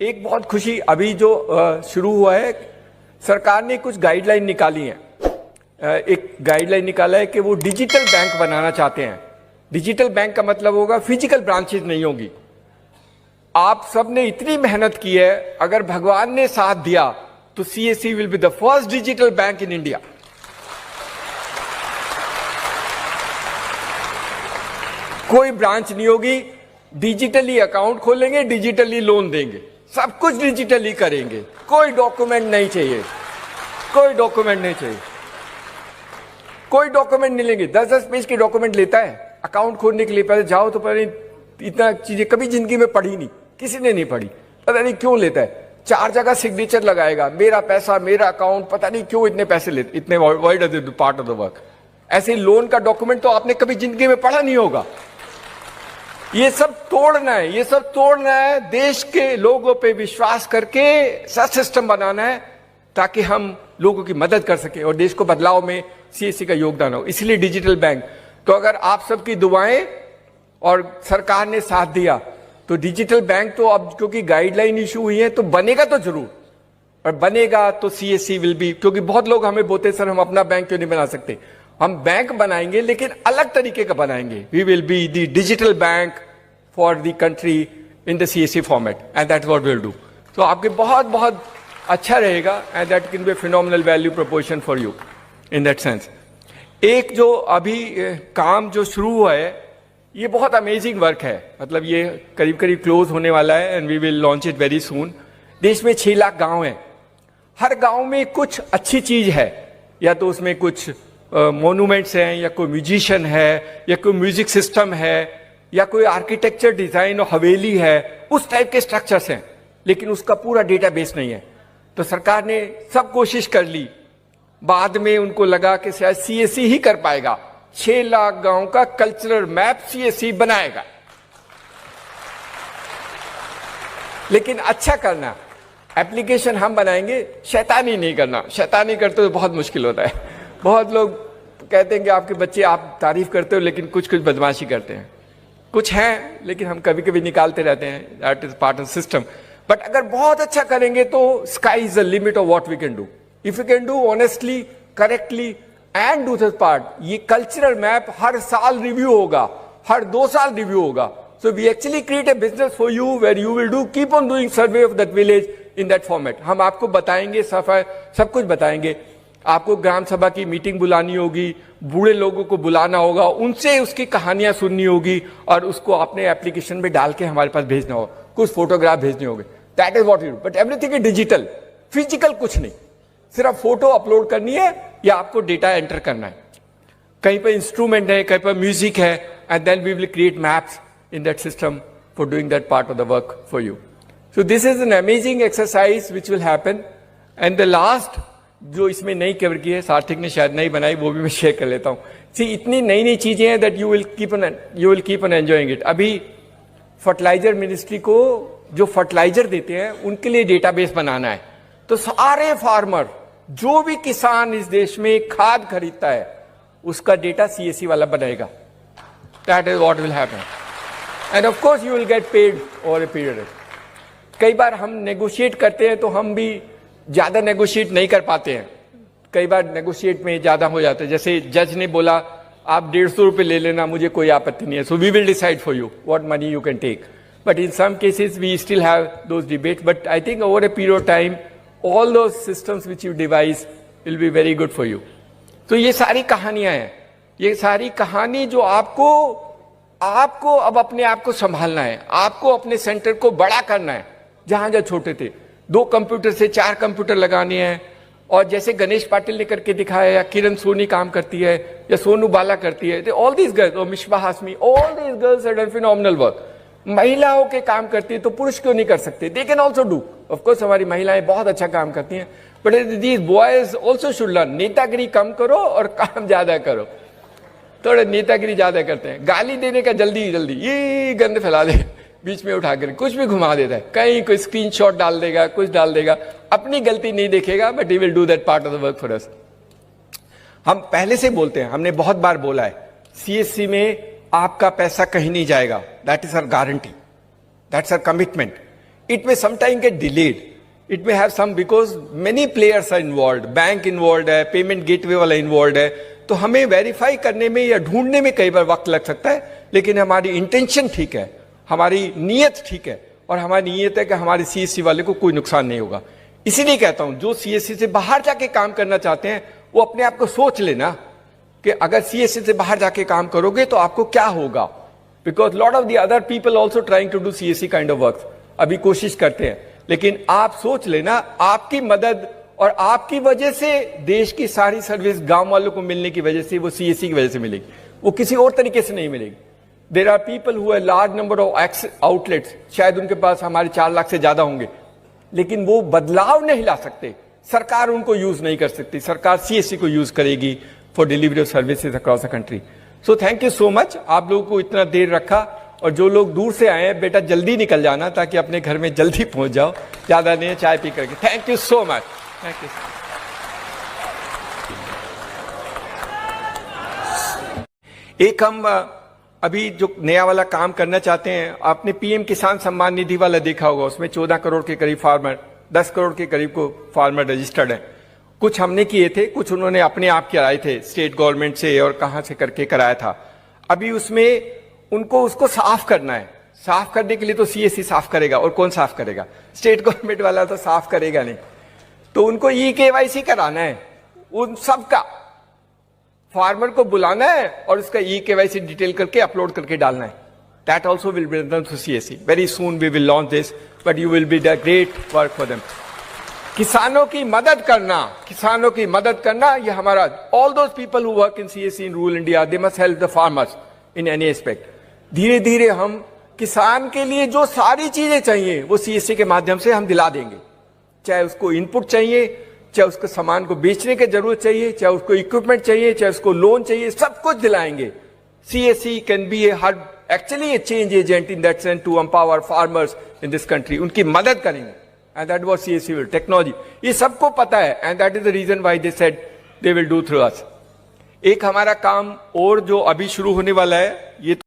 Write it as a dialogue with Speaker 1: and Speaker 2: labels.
Speaker 1: एक बहुत खुशी अभी जो शुरू हुआ है, सरकार ने कुछ गाइडलाइन निकाली है। एक गाइडलाइन निकाला है कि वो डिजिटल बैंक बनाना चाहते हैं। डिजिटल बैंक का मतलब होगा फिजिकल ब्रांचेज नहीं होगी। आप सब ने इतनी मेहनत की है, अगर भगवान ने साथ दिया तो CSC will be the first digital bank in India. कोई ब्रांच नहीं होगी, डिजिटली अकाउंट खोलेंगे, डिजिटली लोन देंगे, सब कुछ डिजिटली करेंगे। कोई डॉक्यूमेंट नहीं चाहिए, कोई डॉक्यूमेंट नहीं चाहिए, कोई डॉक्यूमेंट नहीं लेंगे। 10-10 पेज के डॉक्यूमेंट लेता है अकाउंट खोलने के लिए। पहले जाओ तो पहले इतना चीजें कभी जिंदगी में पढ़ी नहीं, किसी ने नहीं पढ़ी, पता नहीं क्यों लेता है। 4 जगह सिग्नेचर लगाएगा, मेरा पैसा, मेरा अकाउंट, पता नहीं क्यों इतने पैसे लेते, इतने wide does it part of the work. ऐसे लोन का डॉक्यूमेंट तो आपने कभी जिंदगी में पढ़ा नहीं होगा। ये सब तोड़ना है, ये सब तोड़ना है। देश के लोगों पे विश्वास करके ऐसा सिस्टम बनाना है ताकि हम लोगों की मदद कर सके और देश को बदलाव में सीएससी का योगदान हो। इसलिए डिजिटल बैंक। तो अगर आप सबकी दुआएं और सरकार ने साथ दिया तो डिजिटल बैंक तो अब क्योंकि गाइडलाइन इशू हुई है तो बनेगा तो जरूर, और बनेगा तो सीएससी विल बी। क्योंकि बहुत लोग हमें बोलते सर हम अपना बैंक क्यों नहीं बना सकते। हम बैंक बनाएंगे लेकिन अलग तरीके का बनाएंगे। We will be the digital bank for the country in the CSC format and that's what we will do. तो आपके बहुत बहुत अच्छा रहेगा and that can be phenomenal value proportion for you in that sense. एक जो अभी काम जो शुरू हुआ है ये बहुत अमेजिंग वर्क है। मतलब ये करीब करीब क्लोज होने वाला है and we will launch it very soon. देश में 6 लाख गांव हैं। हर गांव में कुछ अच्छी चीज है, या तो उसमें कुछ मोन्यूमेंट्स हैं, या कोई म्यूजिशियन है, या कोई म्यूजिक सिस्टम है, या कोई आर्किटेक्चर डिजाइन और हवेली है, उस टाइप के स्ट्रक्चर्स हैं, लेकिन उसका पूरा डेटाबेस नहीं है। तो सरकार ने सब कोशिश कर ली, बाद में उनको लगा कि शायद सीएससी ही कर पाएगा। 6 लाख गांव का कल्चरल मैप सीएससी बनाएगा। कहना अच्छा करना, एप्लीकेशन हम बनाएंगे, शैतानी नहीं करना। शैतानी करते तो बहुत मुश्किल होता है। बहुत लोग कहते हैं कि आपके बच्चे, आप तारीफ करते हो लेकिन कुछ कुछ बदमाशी करते हैं। कुछ हैं लेकिन हम कभी कभी निकालते रहते हैं, that is part of system. But अगर बहुत अच्छा करेंगे तो sky is the limit of what we can do if you can do honestly, correctly and do this part. ये कल्चरल मैप हर साल रिव्यू होगा, हर 2 साल रिव्यू होगा। So we actually create a business for you where you will do keep on doing survey of that village in that format. हम आपको बताएंगे, सब कुछ बताएंगे। आपको ग्राम सभा की मीटिंग बुलानी होगी, बूढ़े लोगों को बुलाना होगा, उनसे उसकी कहानियां सुननी होगी और उसको अपने एप्लीकेशन में डाल के हमारे पास भेजना होगा। कुछ फोटोग्राफ भेजने होंगे। That is what you do. But everything is digital, physical कुछ नहीं। सिर्फ फोटो अपलोड करनी है या आपको डेटा एंटर करना है। कहीं पर इंस्ट्रूमेंट है, कहीं पर म्यूजिक है, and then we will create maps in that system for doing that part of the work for you. So this is an amazing exercise which will happen. And the last जो इसमें नई cover की है, सार्थक ने शायद नहीं बनाई, वो भी मैं शेयर कर लेता हूं। सी इतनी नई नई चीजें हैं that you will keep on enjoying it. अभी फर्टिलाइजर मिनिस्ट्री को जो फर्टिलाइजर देते हैं उनके लिए डेटाबेस बनाना है। तो सारे फार्मर, जो भी किसान इस देश में खाद खरीदता है, उसका डेटा सीएससी वाला बनाएगा। That is what will happen end of course you will get paid over a period. कई बार हम नेगोशिएट करते हैं तो हम भी ज्यादा नेगोशिएट नहीं कर पाते हैं। कई बार नेगोशिएट में ज्यादा हो जाता है। जैसे जज ने बोला आप 150 रुपए ले लेना, मुझे कोई आपत्ति नहीं है, so we will decide for you what money you can take. But in some cases we still have those debate. But I think over a period of time all those systems which you devise will be very good for you. तो ये सारी कहानियां हैं, ये सारी कहानी जो आपको अब अपने आप को संभालना है, आपको अपने सेंटर को बड़ा करना है। जहां जहां छोटे थे 2 कंप्यूटर से 4 कंप्यूटर लगाने हैं, और जैसे गणेश पाटिल ने करके दिखाया, या किरण सोनी काम करती है, या सोनू बाला करती है, ऑल दीज गर्ल्स, और Misbah Hashmi, all these girls have done phenomenal work. महिलाओं के काम करती है तो पुरुष क्यों नहीं कर सकते? They can also do. Of course हमारी महिलाएं बहुत अच्छा काम करती हैं, but these boys also should learn. नेतागिरी कम करो और काम ज्यादा करो। थोड़ा नेतागिरी ज्यादा करते हैं, गाली देने का जल्दी ये गंद फैला दे, बीच में उठाकर कुछ भी घुमा देता है, कहीं कोई स्क्रीनशॉट डाल देगा, कुछ डाल देगा, अपनी गलती नहीं देखेगा, but he will do that part of the work for us. हम पहले से बोलते हैं, हमने बहुत बार बोला है, सीएससी में आपका पैसा कहीं नहीं जाएगा। That is our guarantee, that's our commitment. it may sometime get delayed. It may have some, because many players are involved, bank involved है, पेमेंट गेटवे वाला involved है, तो हमें वेरीफाई करने में या ढूंढने में कई बार वक्त लग सकता है, लेकिन हमारी इंटेंशन ठीक है, हमारी नीयत ठीक है, और हमारी नीयत है कि हमारे सीएससी वाले को कोई नुकसान नहीं होगा। इसीलिए कहता हूं, जो सीएससी से बाहर जाके काम करना चाहते हैं वो अपने आप को सोच लेना कि अगर सीएससी से बाहर जाके काम करोगे तो आपको क्या होगा, because lot of the other people also trying to do CSC kind of work, अभी कोशिश करते हैं, लेकिन आप सोच लेना आपकी मदद और आपकी वजह से देश की सारी सर्विस गांव वालों को मिलने की वजह से, वो सीएससी की वजह से मिलेगी, वो किसी और तरीके से नहीं मिलेगी। There are people who have large number of outlets, शायद उनके पास हमारे 4 लाख से ज्यादा होंगे, लेकिन वो बदलाव नहीं ला सकते, सरकार उनको यूज नहीं कर सकती, सरकार सीएससी को यूज करेगी for delivery of services across the country. So thank you so much, आप लोगों को इतना देर रखा, और जो लोग दूर से आए हैं बेटा जल्दी निकल जाना ताकि अपने घर में जल्दी पहुंच जाओ, ज्यादा नहीं है चाय पी करके। Thank you so much, thank you. एक हम अभी जो नया वाला काम करना चाहते हैं, आपने पीएम किसान सम्मान निधि वाला देखा होगा, उसमें 14 करोड़ के करीब फार्मर, 10 करोड़ के करीब को फार्मर रजिस्टर्ड है। कुछ हमने किए थे, कुछ उन्होंने अपने आप कराए थे स्टेट गवर्नमेंट से और कहां से करके कराया था। अभी उसमें उनको उसको साफ करना है, साफ करने के लिए तो सीएससी साफ करेगा, और कौन साफ करेगा, स्टेट गवर्नमेंट वाला तो साफ करेगा नहीं, तो उनको ई-केवाईसी कराना है, उन सबका फार्मर को बुलाना है और उसका ई-केवाईसी डिटेल करके अपलोड करके डालना है। That also will be done through CSC. Very soon we will launch this, but you will be the great work for them. किसानों की मदद करना, किसानों की मदद करना, ये हमारा, all those people who work in CSC in rural India, they must help the farmers in any aspect. धीरे धीरे हम किसान के लिए जो सारी चीजें चाहिए वो सीएससी के माध्यम से हम दिला देंगे, चाहे उसको इनपुट चाहिए, चाहे उसको सामान को बेचने की जरूरत चाहिए, चाहे उसको इक्विपमेंट चाहिए, चाहे उसको लोन चाहिए, सब कुछ दिलाएंगे। CSC can be actually a change agent in that sense to empower farmers in this country, उनकी मदद करेंगे, and that was CSC will, technology, ये सबको पता है, and that is the reason why they said they will do through us. एक हमारा काम और जो अभी शुरू होने वाला है, ये